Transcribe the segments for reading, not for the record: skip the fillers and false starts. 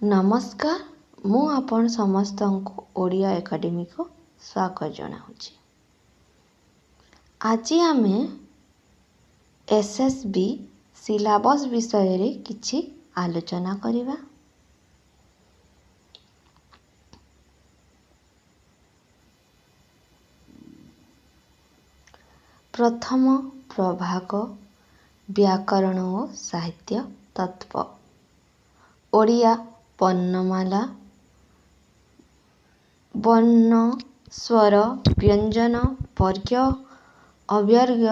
नमस्कार मु आपण समस्त को ओडिया एकेडमी को स्वागत जनाऊँगी। आज आम एसएसबी सिलेबस विषय रे किछि आलोचना करिबा। प्रथम प्रभाग व्याकरण और साहित्य तत्व ओडिया वर्णमाला वर्ण स्वर व्यंजन वर्ग अव्यर्ग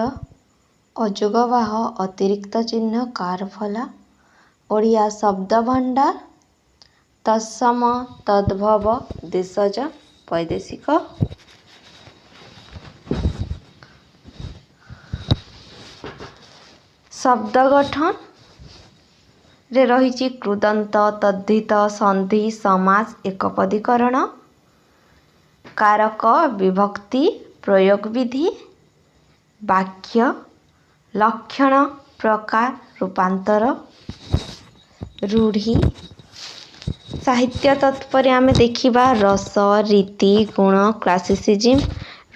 अजोगवाह अतिरिक्त चिन्ह कारफला ओडिया शब्द भंडार तत्सम तद्भव देशज वैदेशिक शब्द गठन रे रही कृदंत तद्धित संधि समास एकपदीकरण कारक विभक्ति प्रयोग विधि वाक्य लक्षण प्रकार रूपांतर रूढ़ी। साहित्य तत्पर आम देखा रस रीति गुण क्लासिसिज्म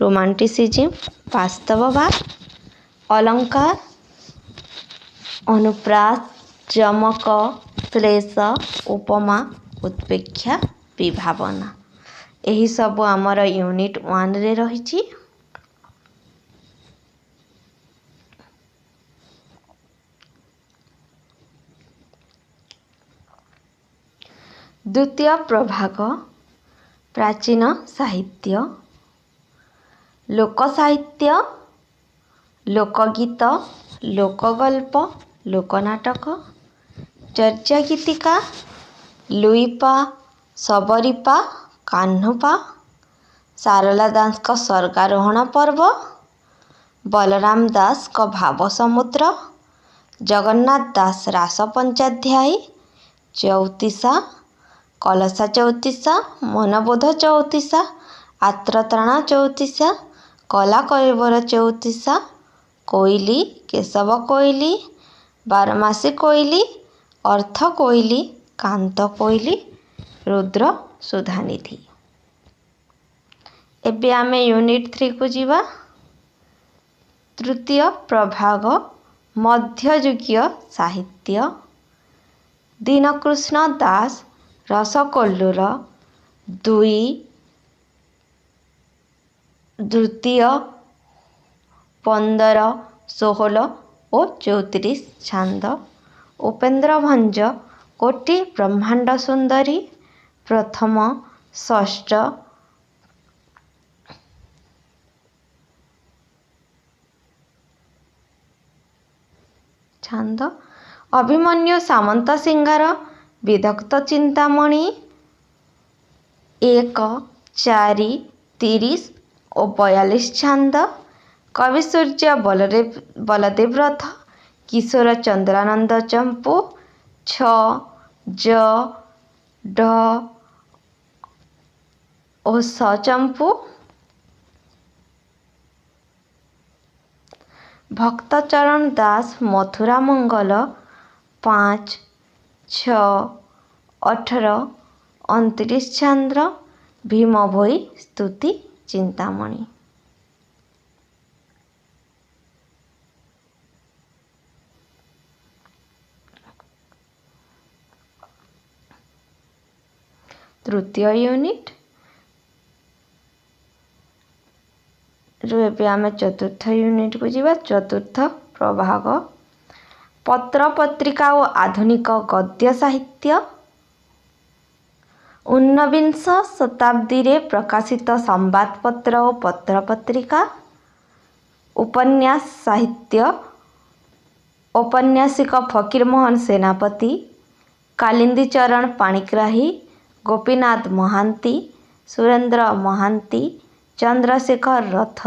रोमांटिसिज्म वास्तववाद अलंकार अनुप्रास जमक श्लेष उपमा उत्प्रेक्षा विभावना यही सब आमर यूनिट 1 रे रही। द्वितीय प्रभाग प्राचीन साहित्य लोक साहित्य लोकगीत लोकगल्प लोकनाटक चर्चा गीतिका लुईपा सबरीपा कान्हुपा सारला दास का स्वर्गारोहण पर्व बलराम दास का भाव समुद्र जगन्नाथ दास रास पंचाध्यायी चौतीसा कलसा चौतीसा मनबोध चौतीसा आत्रत्राण चौतीसा कला कलेवर चौतीसा कोइली केशव कोइली बारमासी कोइली अर्थ कोइली कांत कोइली रुद्र सुधानिधि। एबे आमे यूनिट 3 को जीवा। तृतीय प्रभाग मध्ययुगीय साहित्य दीनकृष्ण दास रसकोल्लूर दुई द्वितीय 15 16 और 34 छांद उपेन्द्र भंज कोटि ब्रह्मांड सुंदरी प्रथम षष्ठ छांद अभिमन्यु सामंत सिंगार विदग्ध चिंतामणि 1 4 30 और 42 छांद कवि सूर्य बलदेव रथ किशोर चंद्रानंद चंपू 6 ज ढ और स चंपू भक्तचरण दास मथुरा मंगल 5 6 18 29 चंद्र भीम भोई स्तुति चिंतामणि। तृतीय यूनिट रे आम चतुर्थ यूनिट को जीवा। चतुर्थ प्रभाग पत्र पत्रिका और आधुनिक गद्य साहित्य 19 शताब्दी रे प्रकाशित संवादपत्र और पत्र पत्रिका उपन्यास साहित्य औपन्यासिक फकीरमोहन सेनापति कालिंदी चरण पाणिग्राही गोपीनाथ महांती सुरेंद्र महांती चंद्रशेखर रथ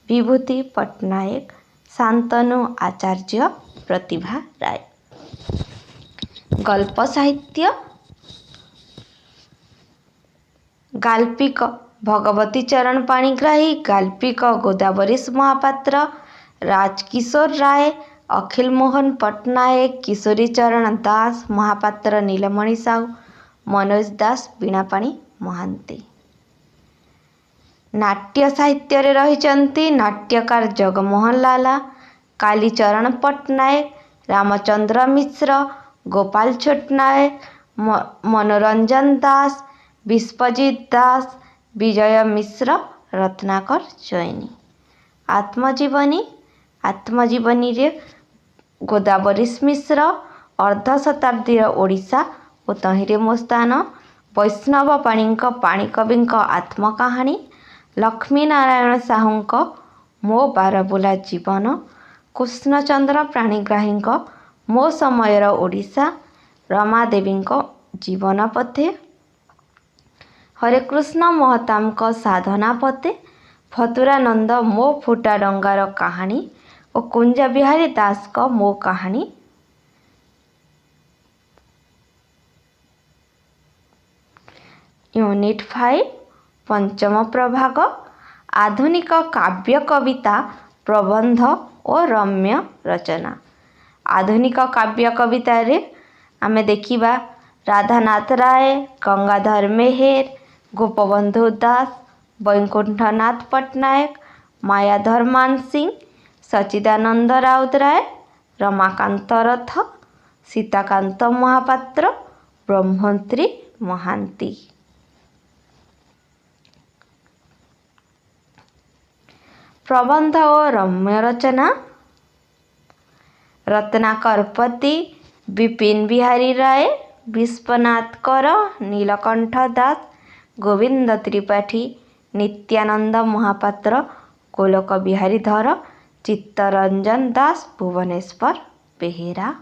विभूति पट्टनायक शांतनु आचार्य प्रतिभा राय। गल्प साहित्य गाल्पिक भगवती चरण पाणिग्राही गाल्पिक गोदावरीश महापात्र राजकिशोर राय अखिल मोहन पट्टनायक किशोरी चरण दास महापात्र नीलमणि साहू मनोज दास बीणापाणी महांती। नाट्य साहित्य रही नाट्यकार जगमोहन लाला, कालीचरण पट्टनायक, रामचंद्र मिश्र, गोपाल छोटनायक, मनोरंजन दास, विश्वजीत दास, विजय मिश्र, रत्नाकर चैनी। आत्मजीवनी रे गोदावरीश मिश्र, अर्ध शताब्दी ओडिशा और तहिरे मो स्थान, वैष्णव पाणिकवि आत्मकाहानी, लक्ष्मी नारायण साहू मो बारबुला जीवन, कृष्णचंद्र प्राणीग्राही मो समयर ओडिशा, रमादेवी जीवन पथे, हरेकृष्ण महताम साधना पथे, फतुरानंद मो फुटा डंगार कहानी और कुंजा बिहारी दास मो कहानी। यूनिट 5 पंचम प्रभाग आधुनिक काव्य कविता प्रबंध और रम्य रचना। आधुनिक काव्य कविता रे आमे देखिबा राधानाथ राय, गंगाधर मेहेर, गोपबंधु दास, वैकुंठनाथ पट्टनायक, मायाधर मानसिंह, सच्चिदानंद राउतराय, रमाकांत रथ, सीताकांत महापात्र, ब्रह्मश्री महांती। प्रबंध और रम्य रचना रत्नाकर पति, विपिन बिहारी राय, विश्वनाथ कर, नीलकंठ दास, गोविंद त्रिपाठी, नित्यानंद महापात्र, गोलोक बिहारी धर, चित्तरंजन दास, भुवनेश्वर बेहेरा।